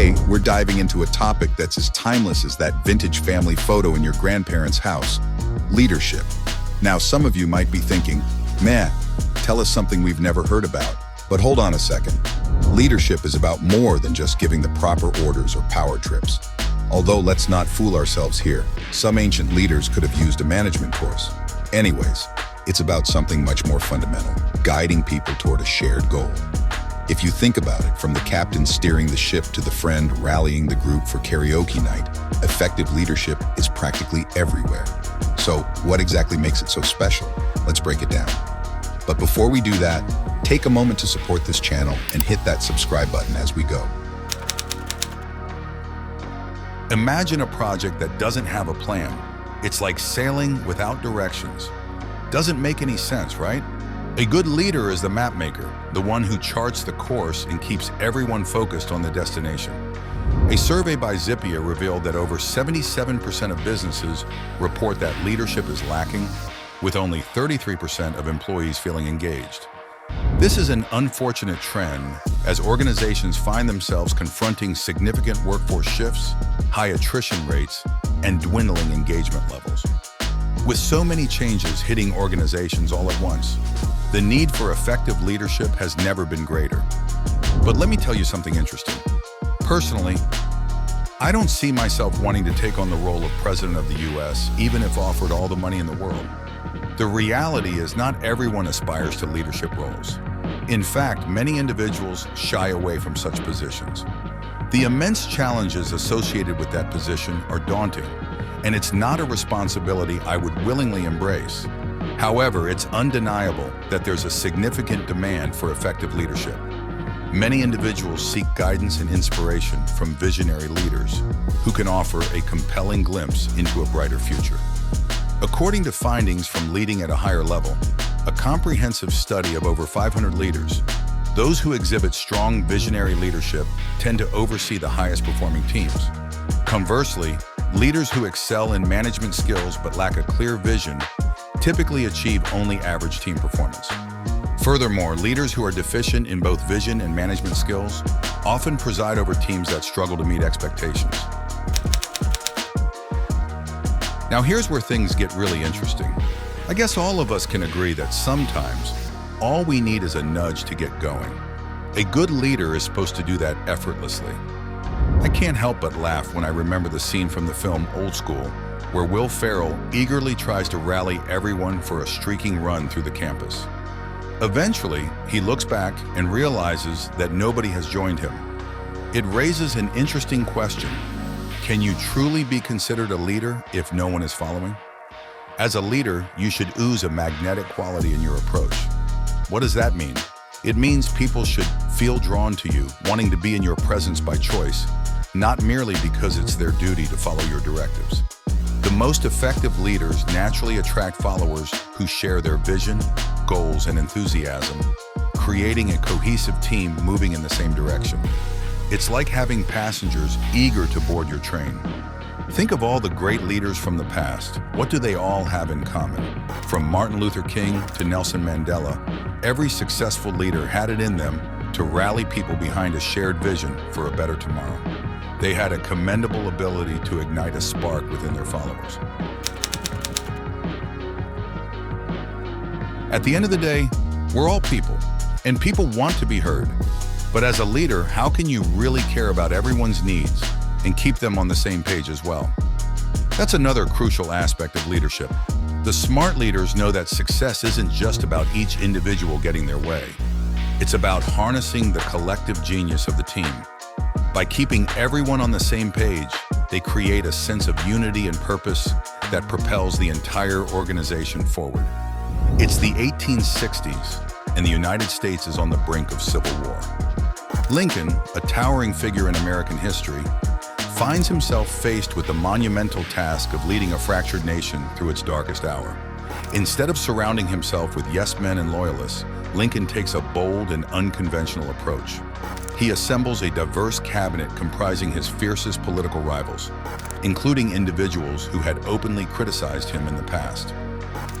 Today, we're diving into a topic that's as timeless as that vintage family photo in your grandparents' house: leadership. Now, some of you might be thinking, man, tell us something we've never heard about. But hold on a second. Leadership is about more than just giving the proper orders or power trips. Although, let's not fool ourselves here. Some ancient leaders could have used a management course. Anyways, it's about something much more fundamental: guiding people toward a shared goal. If you think about it, from the captain steering the ship to the friend rallying the group for karaoke night, effective leadership is practically everywhere. So, what exactly makes it so special? Let's break it down. But before we do that, take a moment to support this channel and hit that subscribe button as we go. Imagine a project that doesn't have a plan. It's like sailing without directions. Doesn't make any sense, right? A good leader is the mapmaker, the one who charts the course and keeps everyone focused on the destination. A survey by Zippia revealed that over 77% of businesses report that leadership is lacking, with only 33% of employees feeling engaged. This is an unfortunate trend as organizations find themselves confronting significant workforce shifts, high attrition rates, and dwindling engagement levels. With so many changes hitting organizations all at once, the need for effective leadership has never been greater. But let me tell you something interesting. Personally, I don't see myself wanting to take on the role of President of the US, even if offered all the money in the world. The reality is not everyone aspires to leadership roles. In fact, many individuals shy away from such positions. The immense challenges associated with that position are daunting, and it's not a responsibility I would willingly embrace. However, it's undeniable that there's a significant demand for effective leadership. Many individuals seek guidance and inspiration from visionary leaders who can offer a compelling glimpse into a brighter future. According to findings from Leading at a Higher Level, a comprehensive study of over 500 leaders, those who exhibit strong visionary leadership tend to oversee the highest performing teams. Conversely, leaders who excel in management skills but lack a clear vision typically achieve only average team performance. Furthermore, leaders who are deficient in both vision and management skills often preside over teams that struggle to meet expectations. Now here's where things get really interesting. I guess all of us can agree that sometimes all we need is a nudge to get going. A good leader is supposed to do that effortlessly. I can't help but laugh when I remember the scene from the film Old School, where Will Ferrell eagerly tries to rally everyone for a streaking run through the campus. Eventually, he looks back and realizes that nobody has joined him. It raises an interesting question. Can you truly be considered a leader if no one is following? As a leader, you should ooze a magnetic quality in your approach. What does that mean? It means people should feel drawn to you, wanting to be in your presence by choice, not merely because it's their duty to follow your directives. The most effective leaders naturally attract followers who share their vision, goals, and enthusiasm, creating a cohesive team moving in the same direction. It's like having passengers eager to board your train. Think of all the great leaders from the past. What do they all have in common? From Martin Luther King to Nelson Mandela, every successful leader had it in them to rally people behind a shared vision for a better tomorrow. They had a commendable ability to ignite a spark within their followers. At the end of the day, we're all people, and people want to be heard. But as a leader, how can you really care about everyone's needs and keep them on the same page as well? That's another crucial aspect of leadership. The smart leaders know that success isn't just about each individual getting their way. It's about harnessing the collective genius of the team. By keeping everyone on the same page, they create a sense of unity and purpose that propels the entire organization forward. It's the 1860s, and the United States is on the brink of civil war. Lincoln, a towering figure in American history, finds himself faced with the monumental task of leading a fractured nation through its darkest hour. Instead of surrounding himself with yes-men and loyalists, Lincoln takes a bold and unconventional approach. He assembles a diverse cabinet comprising his fiercest political rivals, including individuals who had openly criticized him in the past.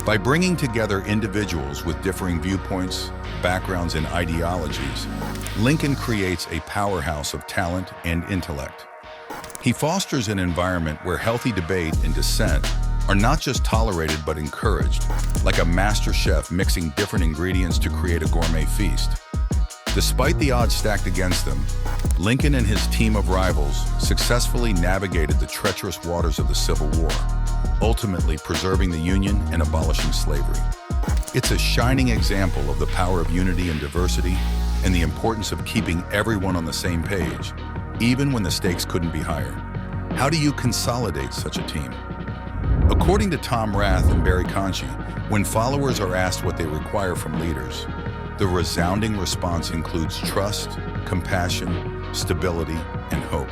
By bringing together individuals with differing viewpoints, backgrounds, and ideologies, Lincoln creates a powerhouse of talent and intellect. He fosters an environment where healthy debate and dissent are not just tolerated but encouraged, like a master chef mixing different ingredients to create a gourmet feast. Despite the odds stacked against them, Lincoln and his team of rivals successfully navigated the treacherous waters of the Civil War, ultimately preserving the Union and abolishing slavery. It's a shining example of the power of unity and diversity and the importance of keeping everyone on the same page, even when the stakes couldn't be higher. How do you consolidate such a team? According to Tom Rath and Barry Conchie, when followers are asked what they require from leaders, the resounding response includes trust, compassion, stability, and hope.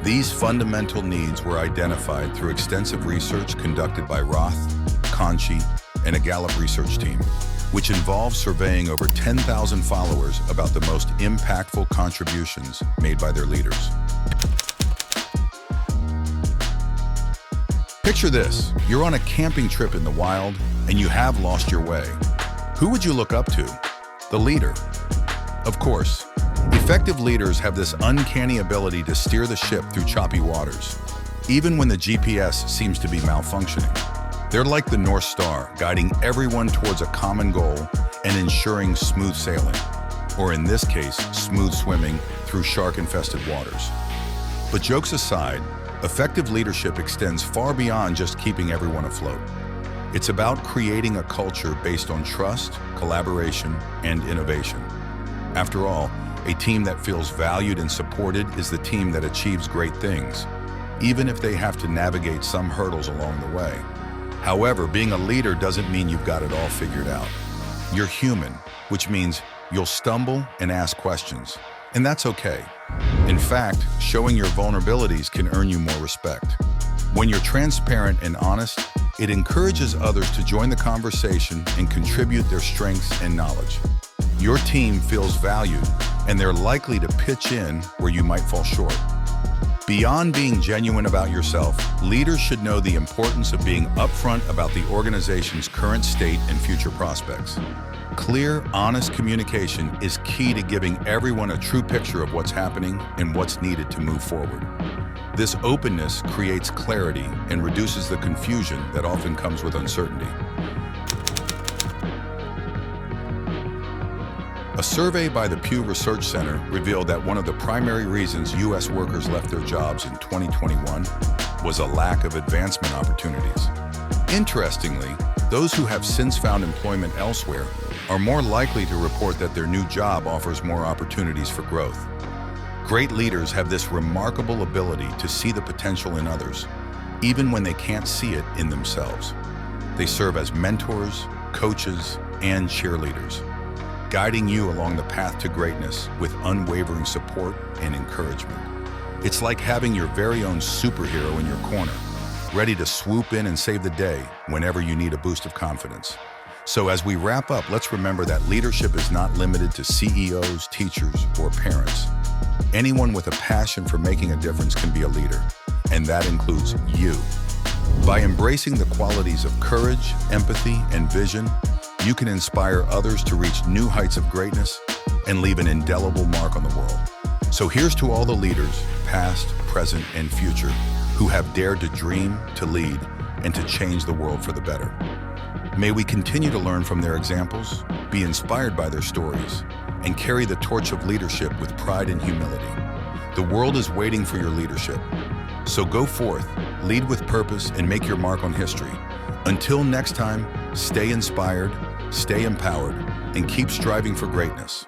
These fundamental needs were identified through extensive research conducted by Roth, Conchie, and a Gallup research team, which involved surveying over 10,000 followers about the most impactful contributions made by their leaders. Picture this, you're on a camping trip in the wild and you have lost your way. Who would you look up to? The leader. Of course, effective leaders have this uncanny ability to steer the ship through choppy waters, even when the GPS seems to be malfunctioning. They're like the North Star, guiding everyone towards a common goal and ensuring smooth sailing, or in this case, smooth swimming through shark-infested waters. But jokes aside, effective leadership extends far beyond just keeping everyone afloat. It's about creating a culture based on trust, collaboration, and innovation. After all, a team that feels valued and supported is the team that achieves great things, even if they have to navigate some hurdles along the way. However, being a leader doesn't mean you've got it all figured out. You're human, which means you'll stumble and ask questions, and that's okay. In fact, showing your vulnerabilities can earn you more respect. When you're transparent and honest, it encourages others to join the conversation and contribute their strengths and knowledge. Your team feels valued, and they're likely to pitch in where you might fall short. Beyond being genuine about yourself, leaders should know the importance of being upfront about the organization's current state and future prospects. Clear, honest communication is key to giving everyone a true picture of what's happening and what's needed to move forward. This openness creates clarity and reduces the confusion that often comes with uncertainty. A survey by the Pew Research Center revealed that one of the primary reasons U.S. workers left their jobs in 2021 was a lack of advancement opportunities. Interestingly, those who have since found employment elsewhere are more likely to report that their new job offers more opportunities for growth. Great leaders have this remarkable ability to see the potential in others, even when they can't see it in themselves. They serve as mentors, coaches, and cheerleaders, guiding you along the path to greatness with unwavering support and encouragement. It's like having your very own superhero in your corner, ready to swoop in and save the day whenever you need a boost of confidence. So as we wrap up, let's remember that leadership is not limited to CEOs, teachers, or parents. Anyone with a passion for making a difference can be a leader, and that includes you. By embracing the qualities of courage, empathy, and vision, you can inspire others to reach new heights of greatness and leave an indelible mark on the world. So here's to all the leaders, past, present, and future, who have dared to dream, to lead, and to change the world for the better. May we continue to learn from their examples, be inspired by their stories, and carry the torch of leadership with pride and humility. The world is waiting for your leadership. So go forth, lead with purpose, and make your mark on history. Until next time, stay inspired, stay empowered, and keep striving for greatness.